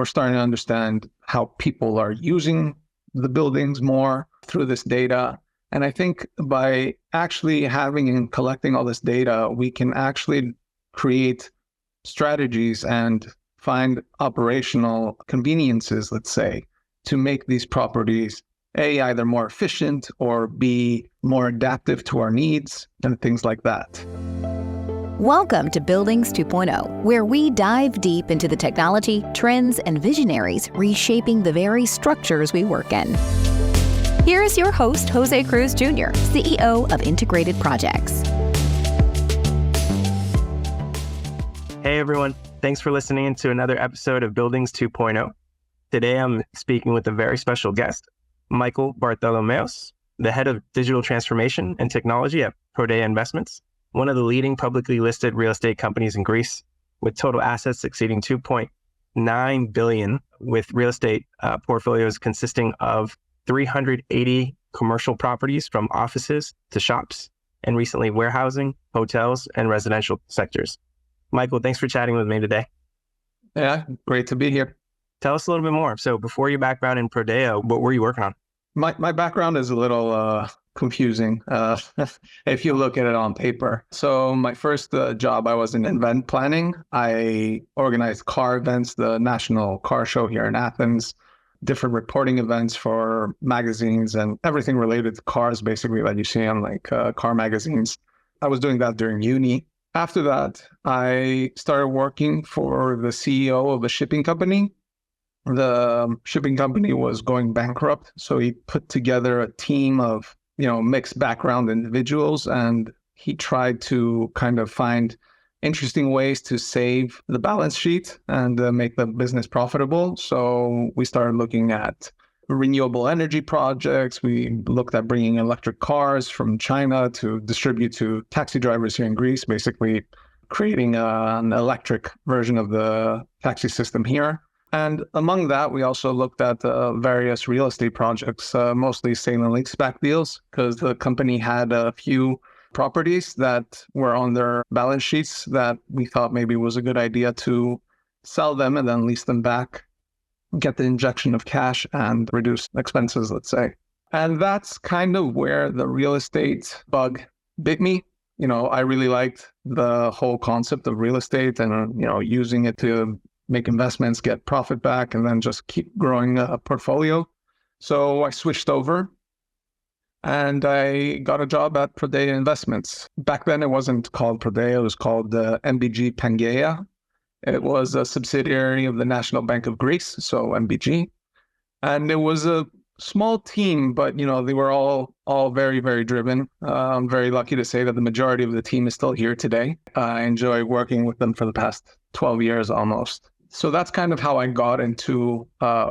we're starting to understand how people are using the buildings more through this data. And I think by actually having and collecting all this data, we can actually create strategies and find operational conveniences, let's say, to make these properties A, either more efficient or B, more adaptive to our needs and things like that. Welcome to Buildings 2.0, where we dive deep into the technology, trends, and visionaries reshaping the very structures we work in. Here is your host, Jose Cruz Jr., CEO of Integrated Projects. Hey everyone, thanks for listening to another episode of Buildings 2.0. Today I'm speaking with a very special guest, Michael Vartholomaios, the head of digital transformation and technology at PRODEA Investments, one of the leading publicly listed real estate companies in Greece, with total assets exceeding 2.9 billion, with real estate portfolios consisting of 380 commercial properties from offices to shops, and recently warehousing, hotels, and residential sectors. Michael, thanks for chatting with me today. Yeah, great to be here. Tell us a little bit more. So before your background in PRODEA, what were you working on? My background is a little confusing if you look at it on paper. So my first job, I was in event planning. I organized car events, the National Car Show here in Athens, different reporting events for magazines and everything related to cars, basically, that you see on like car magazines. I was doing that during uni. After that, I started working for the CEO of a shipping company. The shipping company was going bankrupt, so he put together a team of, mixed background individuals, and he tried to kind of find interesting ways to save the balance sheet and make the business profitable. So we started looking at renewable energy projects. We looked at bringing electric cars from China to distribute to taxi drivers here in Greece, basically creating an electric version of the taxi system here. And among that, we also looked at various real estate projects, mostly sale and leaseback deals, because the company had a few properties that were on their balance sheets that we thought maybe was a good idea to sell them and then lease them back, get the injection of cash and reduce expenses, let's say. And that's kind of where the real estate bug bit me. I really liked the whole concept of real estate and, using it to make investments, get profit back, and then just keep growing a portfolio. So I switched over and I got a job at PRODEA Investments. Back then, it wasn't called PRODEA, it was called MBG Pangaea. It was a subsidiary of the National Bank of Greece, so MBG. And it was a small team, but they were all very, very driven. I'm very lucky to say that the majority of the team is still here today. I enjoy working with them for the past 12 years almost. So that's kind of how I got into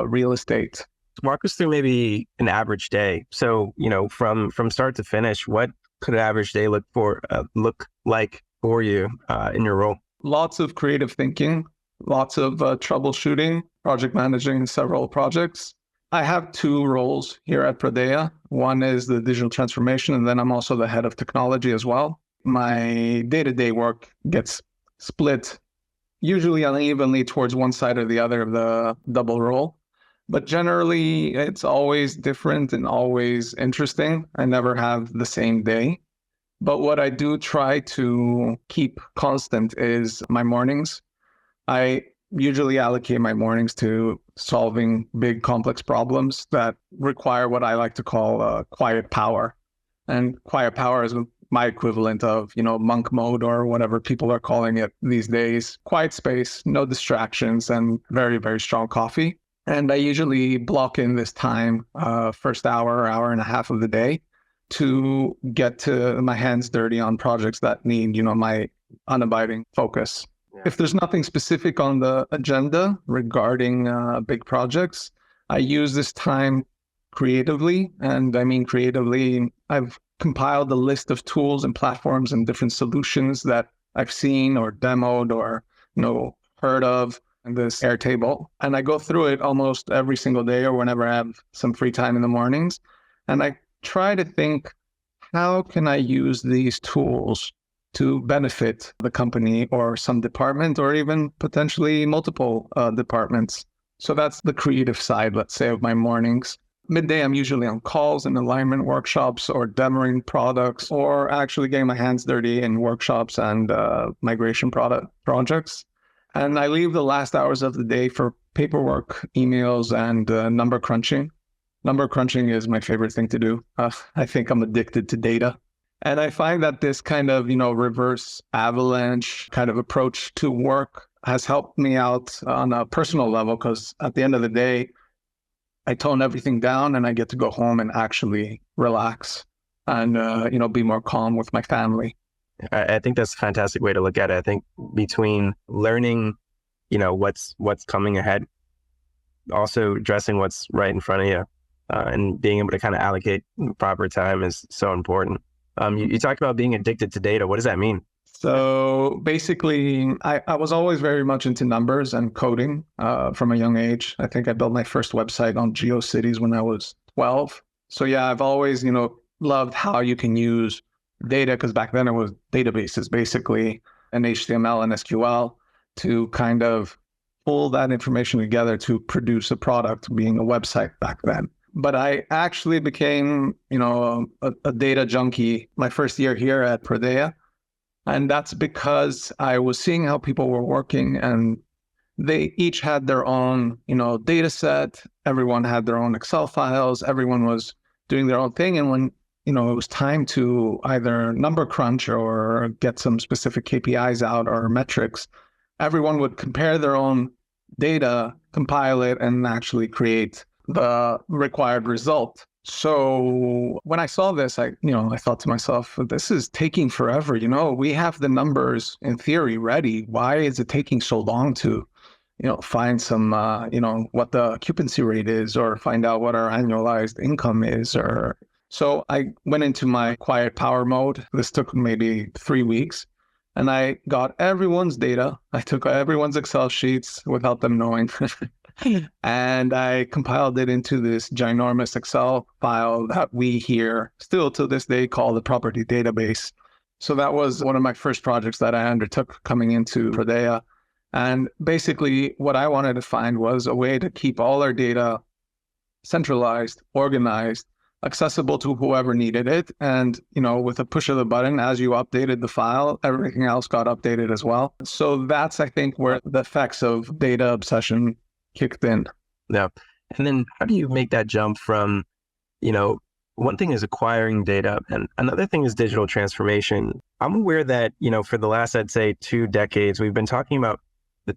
real estate. Walk us through maybe an average day. So, from start to finish, what could an average day look like for you in your role? Lots of creative thinking, lots of troubleshooting, project managing several projects. I have two roles here at PRODEA. One is the digital transformation, and then I'm also the head of technology as well. My day-to-day work gets split usually unevenly towards one side or the other of the double role. But generally, it's always different and always interesting. I never have the same day. But what I do try to keep constant is my mornings. I usually allocate my mornings to solving big, complex problems that require what I like to call quiet power. And quiet power is my equivalent of, monk mode or whatever people are calling it these days. Quiet space, no distractions, and very, very strong coffee. And I usually block in this time, first hour and a half of the day, to get to my hands dirty on projects that need, my unabiding focus. Yeah. If there's nothing specific on the agenda regarding big projects, I use this time creatively. And I mean creatively, I've compiled a list of tools and platforms and different solutions that I've seen or demoed or, heard of in this Airtable. And I go through it almost every single day or whenever I have some free time in the mornings. And I try to think, how can I use these tools to benefit the company or some department or even potentially multiple departments? So that's the creative side, let's say, of my mornings. Midday, I'm usually on calls and alignment workshops or demoing products or actually getting my hands dirty in workshops and migration product projects. And I leave the last hours of the day for paperwork, emails, and number crunching. Number crunching is my favorite thing to do. I think I'm addicted to data. And I find that this kind of, reverse avalanche kind of approach to work has helped me out on a personal level, because at the end of the day, I tone everything down and I get to go home and actually relax and, be more calm with my family. I think that's a fantastic way to look at it. I think between learning, what's coming ahead, also addressing what's right in front of you, and being able to kind of allocate proper time is so important. You talked about being addicted to data. What does that mean? So basically, I was always very much into numbers and coding from a young age. I think I built my first website on GeoCities when I was 12. So yeah, I've always, loved how you can use data, because back then it was databases, basically, and HTML and SQL to kind of pull that information together to produce a product, being a website back then. But I actually became, a data junkie my first year here at PRODEA. And that's because I was seeing how people were working, and they each had their own, data set. Everyone had their own Excel files. Everyone was doing their own thing. And when, it was time to either number crunch or get some specific KPIs out or metrics, everyone would compare their own data, compile it, and actually create the required result. So when I saw this, I thought to myself, this is taking forever. We have the numbers in theory ready. Why is it taking so long to, find some, what the occupancy rate is, or find out what our annualized income is? So I went into my quiet power mode. This took maybe 3 weeks. And I got everyone's data. I took everyone's Excel sheets without them knowing. And I compiled it into this ginormous Excel file that we here still to this day call the property database. So that was one of my first projects that I undertook coming into PRODEA. And basically what I wanted to find was a way to keep all our data centralized, organized, accessible to whoever needed it. And, with a push of the button, as you updated the file, everything else got updated as well. So that's, I think, where the effects of data obsession kicked in. Yeah. And then how do you make that jump from, one thing is acquiring data and another thing is digital transformation. I'm aware that, for the last, I'd say 2 decades, we've been talking about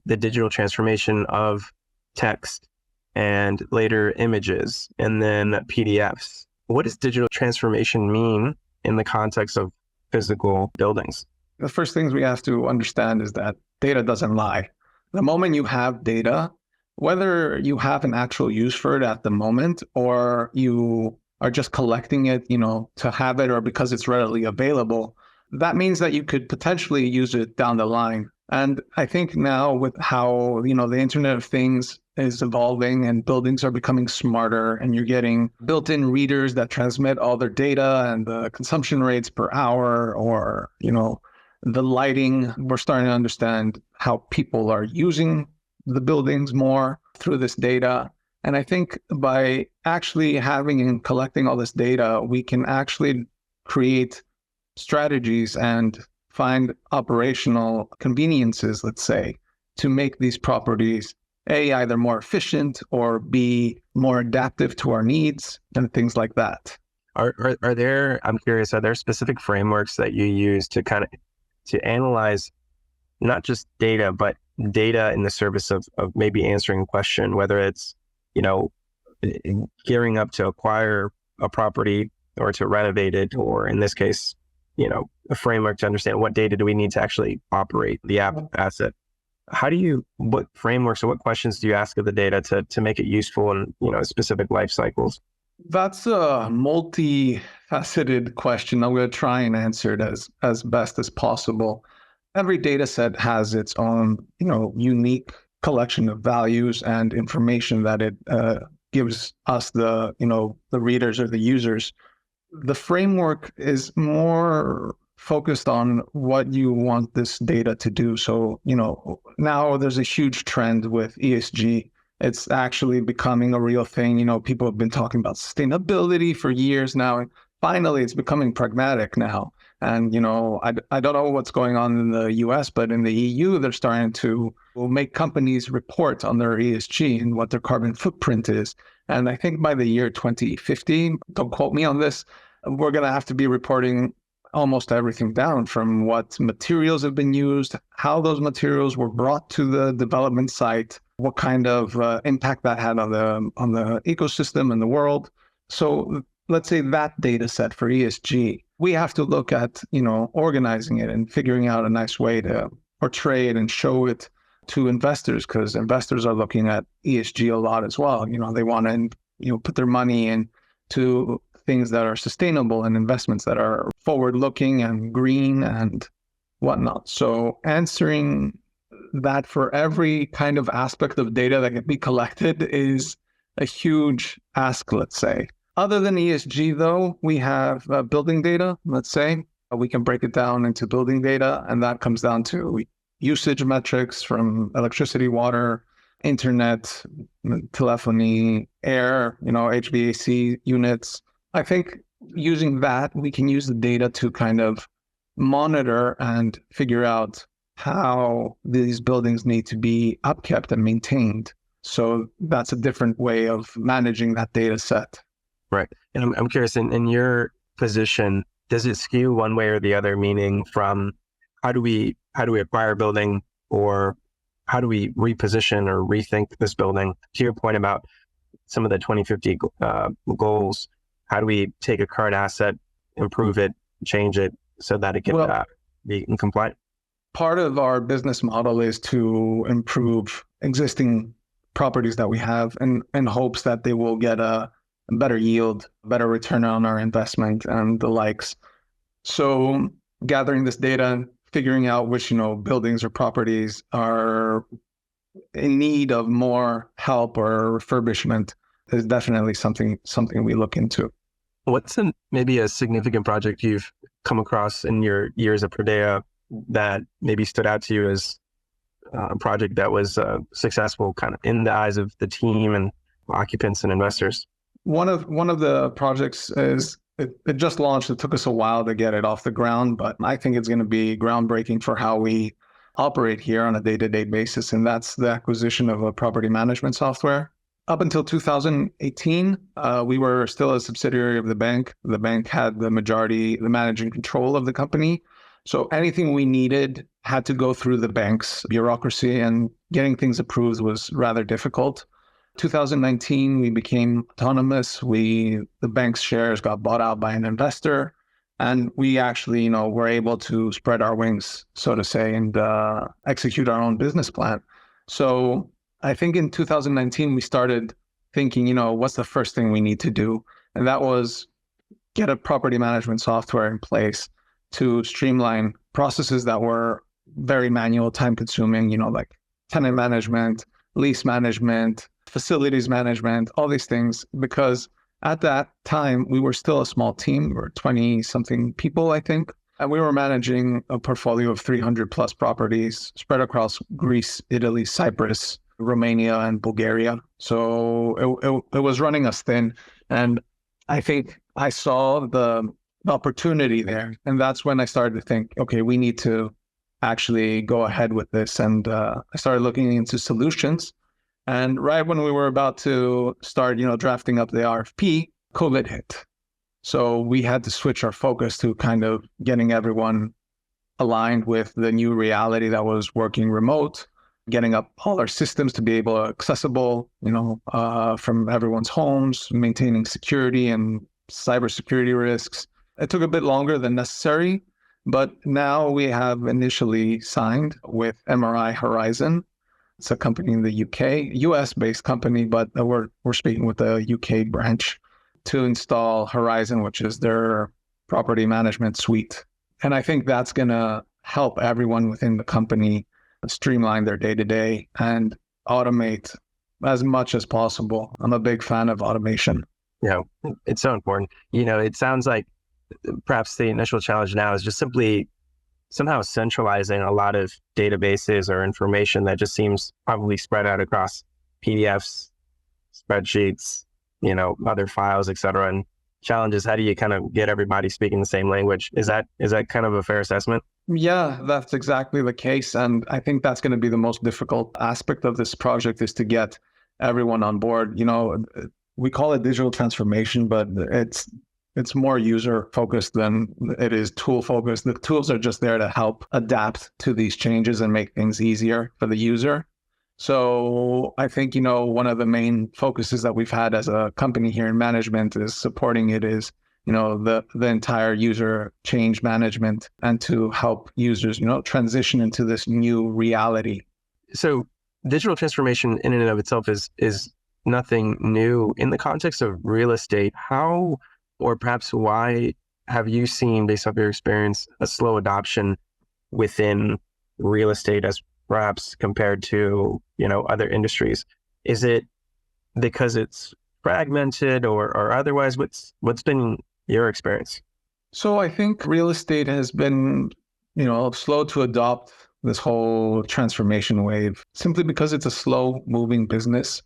the digital transformation of text and later images and then PDFs. What does digital transformation mean in the context of physical buildings? The first things we have to understand is that data doesn't lie. The moment you have data, whether you have an actual use for it at the moment or you are just collecting it, to have it or because it's readily available, that means that you could potentially use it down the line. And I think now with how, the Internet of Things is evolving and buildings are becoming smarter and you're getting built-in readers that transmit all their data and the consumption rates per hour or, the lighting, we're starting to understand how people are using the buildings more through this data. And I think by actually having and collecting all this data, we can actually create strategies and find operational conveniences, let's say, to make these properties A, either more efficient or B, more adaptive to our needs and things like that. Are there, I'm curious, are there specific frameworks that you use to to analyze not just data, but data in the service of maybe answering a question, whether it's, gearing up to acquire a property or to renovate it, or in this case, a framework to understand what data do we need to actually operate the asset? What frameworks or what questions do you ask of the data to make it useful in, specific life cycles? That's a multifaceted question. I'm going to try and answer it as best as possible. Every data set has its own, unique collection of values and information that it gives us the readers or the users. The framework is more focused on what you want this data to do. So, now there's a huge trend with ESG It's actually becoming a real thing. People have been talking about sustainability for years now, and finally it's becoming pragmatic now. And, I don't know what's going on in the US, but in the EU, they're starting to make companies report on their ESG and what their carbon footprint is. And I think by the year 2050, don't quote me on this, we're going to have to be reporting almost everything down, from what materials have been used, how those materials were brought to the development site, what kind of impact that had on the ecosystem and the world. So let's say that data set for ESG, we have to look at, organizing it and figuring out a nice way to portray it and show it to investors, because investors are looking at ESG a lot as well. They want to, put their money into things that are sustainable and investments that are forward-looking and green and whatnot. So answering that for every kind of aspect of data that can be collected is a huge ask, let's say. Other than ESG, though, we have building data, let's say. We can break it down into building data, and that comes down to usage metrics from electricity, water, internet, telephony, air, HVAC units. I think using that, we can use the data to kind of monitor and figure out how these buildings need to be upkept and maintained. So that's a different way of managing that data set. Right. And I'm curious, in your position, does it skew one way or the other? Meaning, from how do we acquire a building, or how do we reposition or rethink this building? To your point about some of the 2050 goals, how do we take a current asset, improve it, change it so that it can be compliant? Part of our business model is to improve existing properties that we have in hopes that they will get a better yield, better return on our investment and the likes. So gathering this data, figuring out which, buildings or properties are in need of more help or refurbishment is definitely something we look into. What's maybe a significant project you've come across in your years at PRODEA that maybe stood out to you as a project that was successful kind of in the eyes of the team and occupants and investors? One of the projects is it just launched. It took us a while to get it off the ground, but I think it's going to be groundbreaking for how we operate here on a day-to-day basis, and that's the acquisition of a property management software. Up until 2018, we were still a subsidiary of the bank. The bank had the managing control of the company. So anything we needed had to go through the bank's bureaucracy, and getting things approved was rather difficult. 2019, we became autonomous. The bank's shares got bought out by an investor, and we actually, were able to spread our wings, so to say, and execute our own business plan. So I think in 2019, we started thinking, what's the first thing we need to do? And that was get a property management software in place to streamline processes that were very manual, time consuming, like tenant management, lease management, facilities management, all these things. Because at that time, we were still a small team. We were 20 something people, I think. And we were managing a portfolio of 300 plus properties spread across Greece, Italy, Cyprus, Romania, and Bulgaria. So it was running us thin. And I think I saw the opportunity there. And that's when I started to think, okay, we need to actually go ahead with this. And I started looking into solutions. And right when we were about to start, drafting up the RFP, COVID hit. So we had to switch our focus to kind of getting everyone aligned with the new reality that was working remote, getting up all our systems to be accessible, from everyone's homes, maintaining security and cybersecurity risks. It took a bit longer than necessary, but now we have initially signed with MRI Horizon. It's a company in the UK, US-based company, but we're speaking with the UK branch to install Horizon, which is their property management suite. And I think that's going to help everyone within the company streamline their day-to-day and automate as much as possible. I'm a big fan of automation. Yeah, it's so important. It sounds like perhaps the initial challenge now is just simply somehow centralizing a lot of databases or information that just seems probably spread out across PDFs, spreadsheets, other files, et cetera, and challenges. How do you kind of get everybody speaking the same language? Is that kind of a fair assessment? Yeah, that's exactly the case. And I think that's going to be the most difficult aspect of this project, is to get everyone on board. We call it digital transformation, but it's more user focused than it is tool focused. The tools are just there to help adapt to these changes and make things easier for the user. So I think, one of the main focuses that we've had as a company here in management is supporting it is, the entire user change management, and to help users, transition into this new reality. So digital transformation in and of itself is nothing new. In the context of real estate, how, or perhaps why, have you seen, based off your experience, a slow adoption within real estate as perhaps compared to, other industries? Is it because it's fragmented or otherwise? What's been your experience? So I think real estate has been, slow to adopt this whole transformation wave, simply because it's a slow moving business.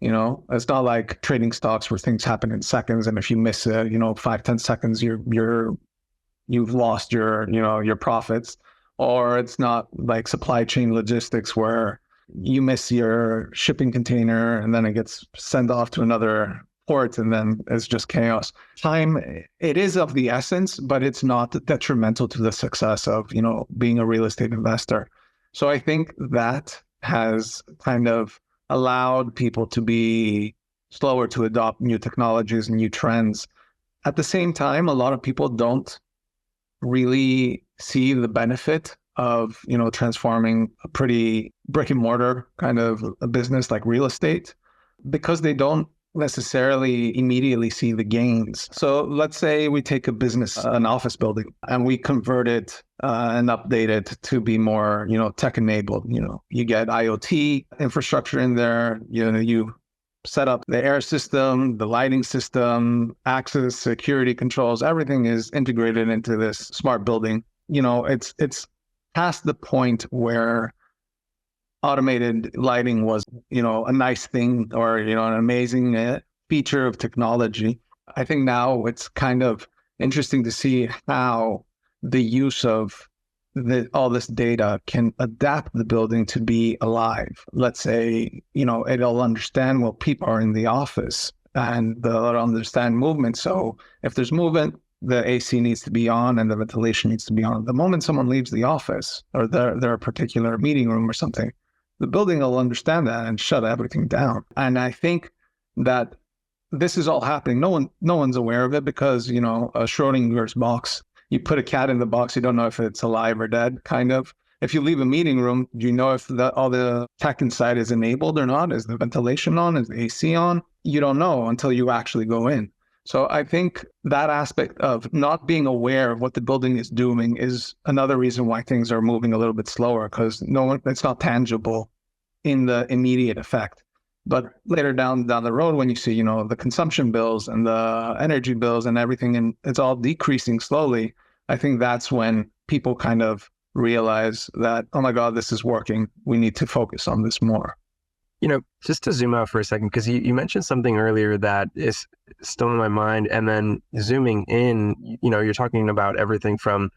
It's not like trading stocks where things happen in seconds. And if you miss it, 5-10 seconds, you've lost your profits. Or it's not like supply chain logistics where you miss your shipping container and then it gets sent off to another port and then it's just chaos. Time, it is of the essence, but it's not detrimental to the success of, being a real estate investor. So I think that has kind of allowed people to be slower to adopt new technologies and new trends. At the same time, a lot of people don't really see the benefit of, transforming a pretty brick and mortar kind of a business like real estate, because they don't necessarily immediately see the gains. So let's say we take a business, an office building, and we convert it and update it to be more, tech enabled. You get IoT infrastructure in there, you set up the air system, the lighting system, access, security controls, everything is integrated into this smart building. It's past the point where automated lighting was, a nice thing or, an amazing feature of technology. I think now it's kind of interesting to see how the use of all this data can adapt the building to be alive. Let's say, it'll understand what people are in the office and they'll understand movement. So if there's movement, the AC needs to be on and the ventilation needs to be on. The moment someone leaves the office or their particular meeting room or something, the building will understand that and shut everything down. And I think that this is all happening. No one's aware of it because, a Schrodinger's box, you put a cat in the box, you don't know if it's alive or dead, kind of. If you leave a meeting room, do you know if all the tech inside is enabled or not? Is the ventilation on? Is the AC on? You don't know until you actually go in. So I think that aspect of not being aware of what the building is doing is another reason why things are moving a little bit slower, because it's not tangible in the immediate effect. But later down the road, when you see, the consumption bills and the energy bills and everything, and it's all decreasing slowly, I think that's when people kind of realize that, oh my God, this is working. We need to focus on this more. Just to zoom out for a second, because you mentioned something earlier that is still in my mind, and then zooming in, you're talking about everything from,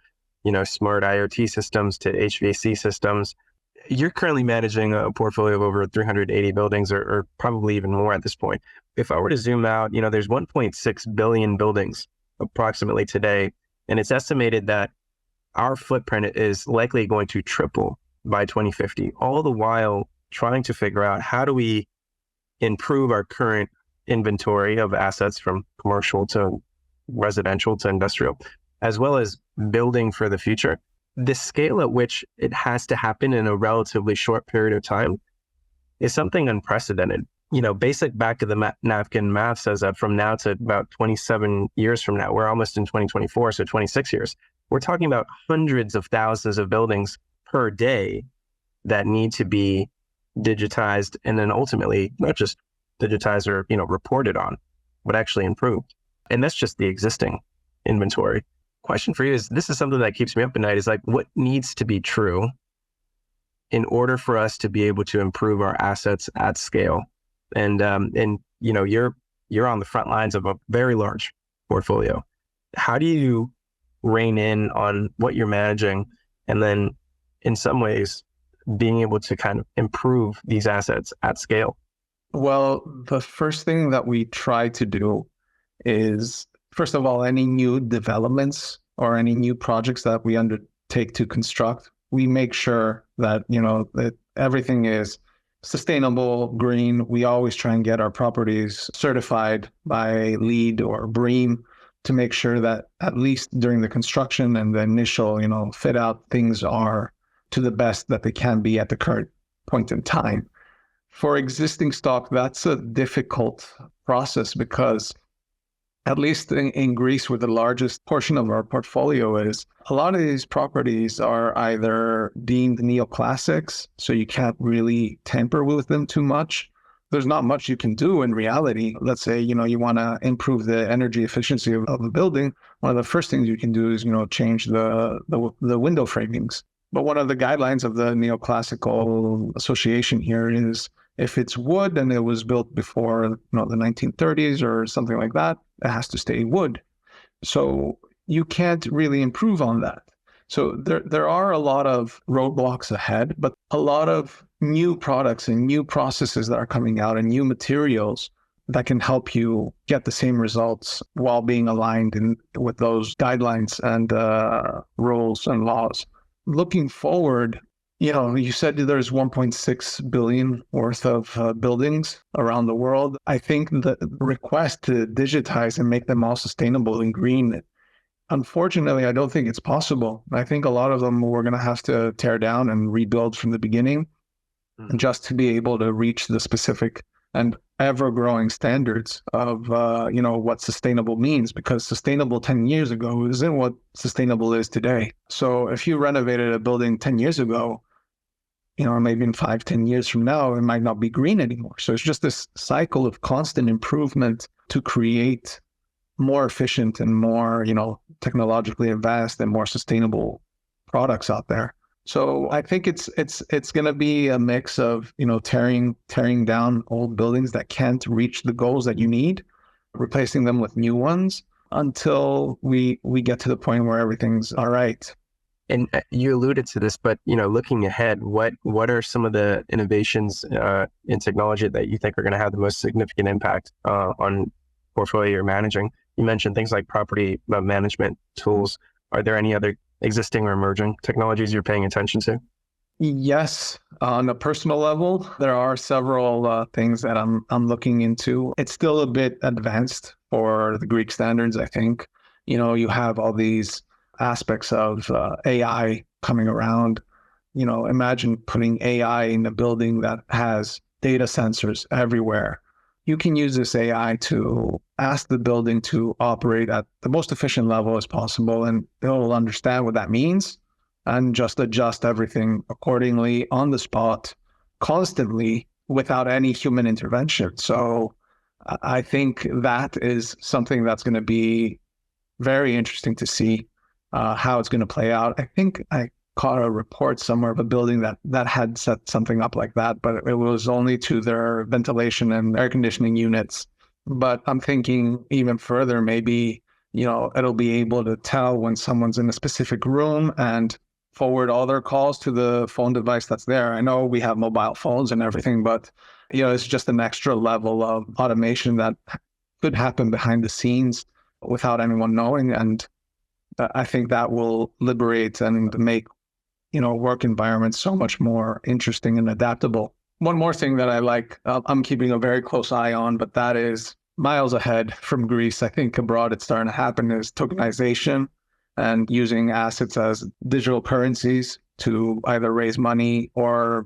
smart IoT systems to HVAC systems. You're currently managing a portfolio of over 380 buildings or probably even more at this point. If I were to zoom out, there's 1.6 billion buildings approximately today, and it's estimated that our footprint is likely going to triple by 2050, all the while trying to figure out how do we improve our current inventory of assets from commercial to residential to industrial, as well as building for the future. The scale at which it has to happen in a relatively short period of time is something unprecedented. Basic back of the napkin math says that from now to about 27 years from now, we're almost in 2024, so 26 years, we're talking about hundreds of thousands of buildings per day that need to be digitized, and then ultimately not just digitized or reported on, but actually improved. And that's just the existing inventory. Question for you is, this is something that keeps me up at night, is like, what needs to be true in order for us to be able to improve our assets at scale and you're on the front lines of a very large portfolio. How do you rein in on what you're managing, and then in some ways being able to kind of improve these assets at scale? Well, the first thing that we try to do is, first of all, any new developments or any new projects that we undertake to construct, we make sure that, that everything is sustainable, green. We always try and get our properties certified by LEED or BREEAM to make sure that at least during the construction and the initial, fit out, things are to the best that they can be at the current point in time. For existing stock, that's a difficult process because at least in Greece, where the largest portion of our portfolio is, a lot of these properties are either deemed neoclassics, so you can't really tamper with them too much. There's not much you can do in reality. Let's say, you want to improve the energy efficiency of a building. One of the first things you can do is, change the window framings. But one of the guidelines of the Neoclassical Association here is if it's wood and it was built before the 1930s or something like that, it has to stay wood. So you can't really improve on that. So there are a lot of roadblocks ahead, but a lot of new products and new processes that are coming out and new materials that can help you get the same results while being aligned with those guidelines and rules and laws. Looking forward, you said there's 1.6 billion worth of buildings around the world. I think the request to digitize and make them all sustainable and green, unfortunately, I don't think it's possible. I think a lot of them we're going to have to tear down and rebuild from the beginning just to be able to reach the specific and ever-growing standards of, what sustainable means, because sustainable 10 years ago isn't what sustainable is today. So if you renovated a building 10 years ago, maybe in 5-10 years from now, it might not be green anymore. So it's just this cycle of constant improvement to create more efficient and more, technologically advanced and more sustainable products out there. So I think it's going to be a mix of, tearing down old buildings that can't reach the goals that you need, replacing them with new ones until we get to the point where everything's all right. And you alluded to this, but looking ahead, what are some of the innovations in technology that you think are going to have the most significant impact on portfolio you're managing? You mentioned things like property management tools. Are there any other existing or emerging technologies you're paying attention to? Yes, on a personal level, there are several things that I'm looking into. It's still a bit advanced for the Greek standards, I think. You have all these aspects of AI coming around. Imagine putting AI in a building that has data sensors everywhere. You can use this AI to ask the building to operate at the most efficient level as possible, and it'll understand what that means and just adjust everything accordingly on the spot, constantly, without any human intervention. So I think that is something that's going to be very interesting to see how it's going to play out. I think I caught a report somewhere of a building that had set something up like that, but it was only to their ventilation and air conditioning units. But I'm thinking even further, maybe, it'll be able to tell when someone's in a specific room and forward all their calls to the phone device that's there. I know we have mobile phones and everything, but, it's just an extra level of automation that could happen behind the scenes without anyone knowing. And I think that will liberate and make work environments so much more interesting and adaptable. One more thing that I like, I'm keeping a very close eye on, but that is miles ahead from Greece. I think abroad it's starting to happen is tokenization and using assets as digital currencies to either raise money or,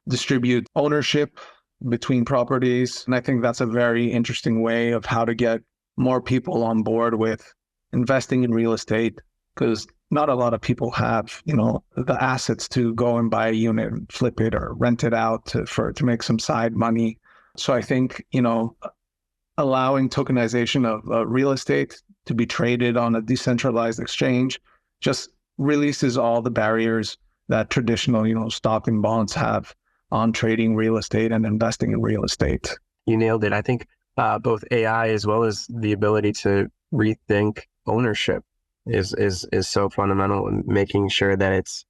distribute ownership between properties. And I think that's a very interesting way of how to get more people on board with investing in real estate, because not a lot of people have, the assets to go and buy a unit and flip it or rent it out to make some side money. So I think, allowing tokenization of real estate to be traded on a decentralized exchange just releases all the barriers that traditional, stock and bonds have. on trading real estate and investing in real estate. You nailed it. I think both AI as well as the ability to rethink ownership is so fundamental in making sure that it's,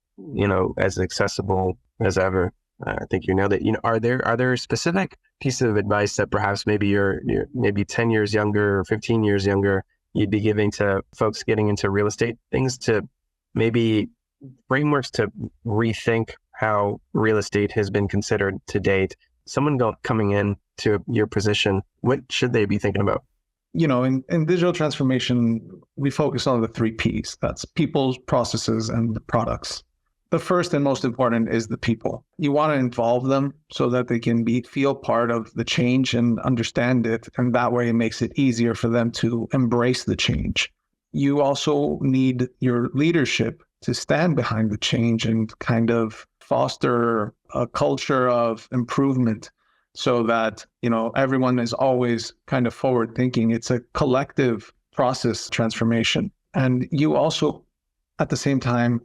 as accessible as ever. I think you nailed it. Are there specific pieces of advice that perhaps maybe you're maybe 10 years younger or 15 years younger you'd be giving to folks getting into real estate, things to maybe frameworks to rethink how real estate has been considered to date? Someone coming in to your position, what should they be thinking about? In digital transformation, we focus on the 3 Ps. That's people, processes, and the products. The first and most important is the people. You want to involve them so that they can feel part of the change and understand it. And that way it makes it easier for them to embrace the change. You also need your leadership to stand behind the change and kind of foster a culture of improvement so that, everyone is always kind of forward thinking. It's a collective process transformation. And you also, at the same time,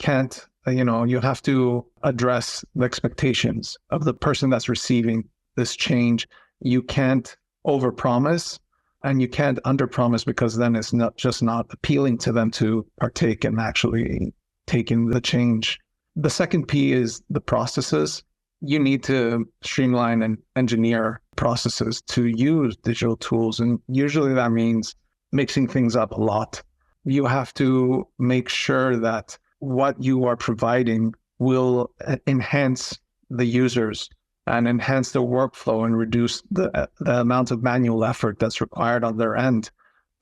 can't, you have to address the expectations of the person that's receiving this change. You can't overpromise and you can't underpromise, because then it's not appealing to them to partake and actually take in the change. The second P is the processes. You need to streamline and engineer processes to use digital tools. And usually that means mixing things up a lot. You have to make sure that what you are providing will enhance the users and enhance the workflow and reduce the amount of manual effort that's required on their end.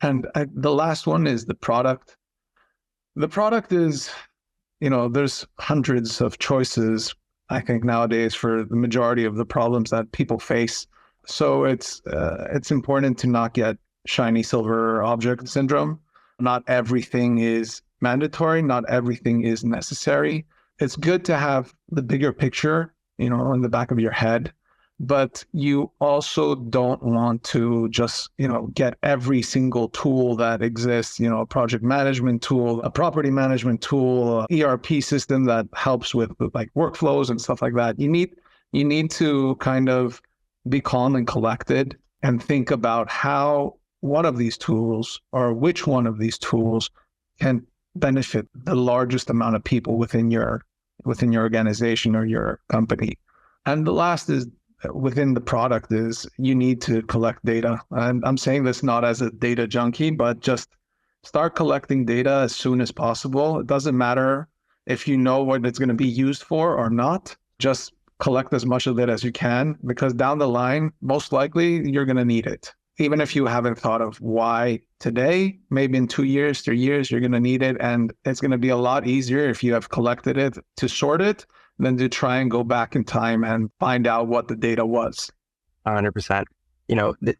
And the last one is the product. The product is, there's hundreds of choices, I think, nowadays for the majority of the problems that people face. So it's important to not get shiny silver object syndrome. Not everything is mandatory. Not everything is necessary. It's good to have the bigger picture, in the back of your head, but you also don't want to just, get every single tool that exists, a project management tool, a property management tool, ERP system that helps with like workflows and stuff like that. You need to kind of be calm and collected and think about how one of these tools or which one of these tools can benefit the largest amount of people within your organization or your company. And the last is within the product is you need to collect data. And I'm saying this not as a data junkie, but just start collecting data as soon as possible. It doesn't matter if you know what it's going to be used for or not. Just collect as much of it as you can, because down the line, most likely you're going to need it. Even if you haven't thought of why today, maybe in 2 years, 3 years, you're going to need it. And it's going to be a lot easier if you have collected it to sort it than to try and go back in time and find out what the data was. 100%.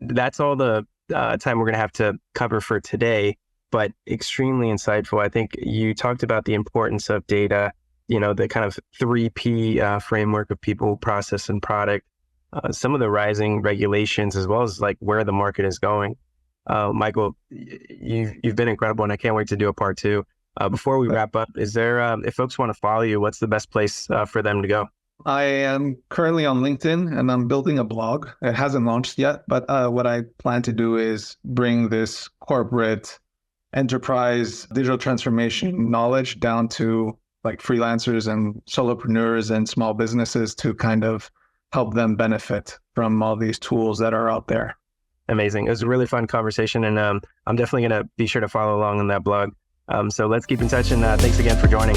That's all the time we're going to have to cover for today, but extremely insightful. I think you talked about the importance of data, the kind of 3P framework of people, process, and product. Some of the rising regulations, as well as like where the market is going. Michael, you've been incredible, and I can't wait to do a part 2. Before we wrap up, is there, if folks want to follow you, what's the best place for them to go? I am currently on LinkedIn and I'm building a blog. It hasn't launched yet, but what I plan to do is bring this corporate enterprise digital transformation knowledge down to like freelancers and solopreneurs and small businesses to kind of help them benefit from all these tools that are out there. Amazing. It was a really fun conversation, and I'm definitely going to be sure to follow along on that blog. So let's keep in touch, and thanks again for joining.